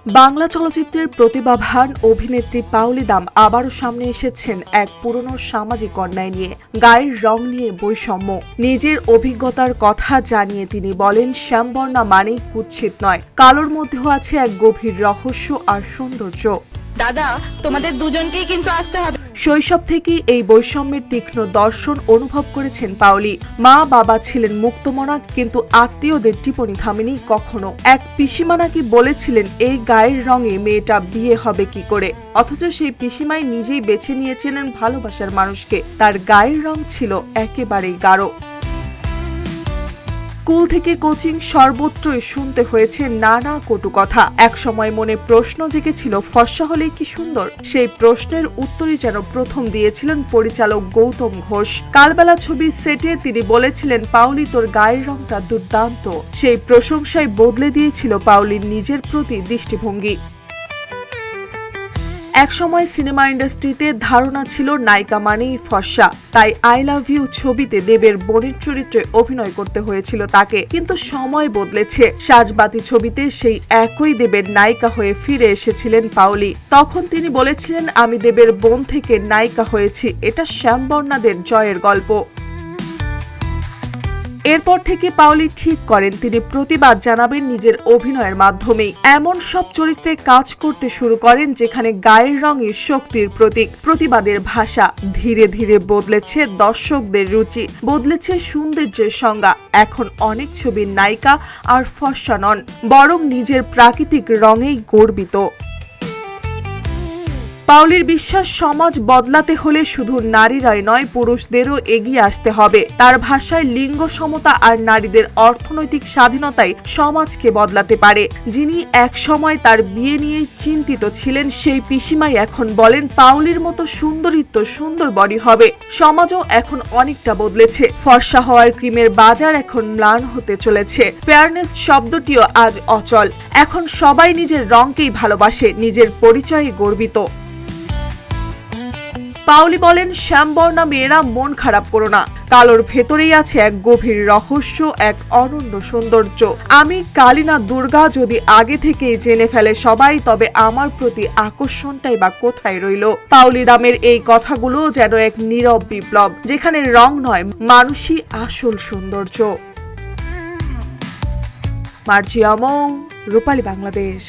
বাংলা চলচ্চিত্রের প্রতিভাবান অভিনেত্রী পাওলি দাম আবারও সামনে এসেছেন এক পুরনো সামাজিক অন্যায় নিয়ে। গায়ের রং নিয়ে বৈষম্য। নিজের অভিজ্ঞতার কথা জানিয়ে তিনি বলেন, শ্যামবর্ণা মানেই কুৎসিত নয়, কালোর মধ্যেও আছে এক গভীর রহস্য আর সৌন্দর্য। দাদা, তোমাদের দুজনকেই কিন্তু আসতে হবে। শৈশব থেকেই এই বৈষম্যের তীক্ষ্ণ দর্শন অনুভব করেছেন পাওলি। মা বাবা ছিলেন মুক্তমনা, কিন্তু আত্মীয়দের টিপ্পনি থামেনি কখনো। এক পিসিমা নাকি বলেছিলেন এই গায়ের রঙে মেয়েটা বিয়ে হবে কি করে, অথচ সেই পিসিমাই নিজেই বেছে নিয়েছিলেন ভালোবাসার মানুষকে। তার গায়ের রং ছিল একেবারেই গাঢ়। স্কুল থেকে কোচিং সর্বত্রই শুনতে হয়েছে নানা কটু কথা। এক সময় মনে প্রশ্ন জেগেছিল, ফর্সা হলেই কি সুন্দর? সেই প্রশ্নের উত্তরই যেন প্রথম দিয়েছিলেন পরিচালক গৌতম ঘোষ। কালবেলা ছবির সেটে তিনি বলেছিলেন, পাওলি তোর গায়ের রংটা দুর্দান্ত। সেই প্রশংসায় বদলে দিয়েছিল পাওলির নিজের প্রতি দৃষ্টিভঙ্গি। একসময় সিনেমা ইন্ডাস্ট্রিতে ধারণা ছিল নায়িকা মানেই ফর্সা, তাই আই লাভ ইউ ছবিতে দেবের বোনের চরিত্রে অভিনয় করতে হয়েছিল তাকে। কিন্তু সময় বদলেছে। সাজবাতি ছবিতে সেই একই দেবের নায়িকা হয়ে ফিরে এসেছিলেন পাওলি। তখন তিনি বলেছিলেন, আমি দেবের বোন থেকে নায়িকা হয়েছি, এটা শ্যামবর্ণাদের জয়ের গল্প। এরপর থেকে পাওলি ঠিক করেন তিনি প্রতিবাদ জানাবেন নিজের অভিনয়ের মাধ্যমেই। এমন সব চরিত্রে কাজ করতে শুরু করেন যেখানে গায়ের রঙই শক্তির প্রতীক। প্রতিবাদের ভাষা। ধীরে ধীরে বদলেছে দর্শকদের রুচি, বদলেছে সৌন্দর্যের সংজ্ঞা। এখন অনেক ছবির নায়িকা আর ফর্সা নন, বরং নিজের প্রাকৃতিক রঙেই গর্বিত। পাওলির বিশ্বাস, সমাজ বদলাতে হলে শুধু নারীরাই নয়, পুরুষদেরও এগিয়ে আসতে হবে। তার ভাষায় লিঙ্গ সমতা আর নারীদের অর্থনৈতিক স্বাধীনতাই সমাজকে বদলাতে পারে। যিনি এক সময় তার বিয়ে নিয়ে চিন্তিত ছিলেন, সেই পিসিমাই এখন বলেন, পাওলির মতো সুন্দরীত্ব সুন্দর বডি হবে। সমাজও এখন অনেকটা বদলেছে। ফর্সা হওয়ার ক্রিমের বাজার এখন ম্লান হতে চলেছে। ফেয়ারনেস শব্দটিও আজ অচল। এখন সবাই নিজের রঙকেই ভালোবাসে, নিজের পরিচয়ে গর্বিত। পাওলি বলেন, শ্যামবর্ণা মেয়েরা মন খারাপ করো না, কালোর ভেতরেই আছে এক গভীর রহস্য, এক অনন্য সৌন্দর্য। আমি কালী না দুর্গা যদি আগে থেকেই জেনে ফেলে সবাই, তবে আমার প্রতি আকর্ষণটাই বা কোথায় রইল? পাওলি দামের এই কথাগুলো যেন এক নীরব বিপ্লব, যেখানে রং নয়, মানুষই আসল সৌন্দর্য। মার্জিয়া মৌ, রূপালী বাংলাদেশ।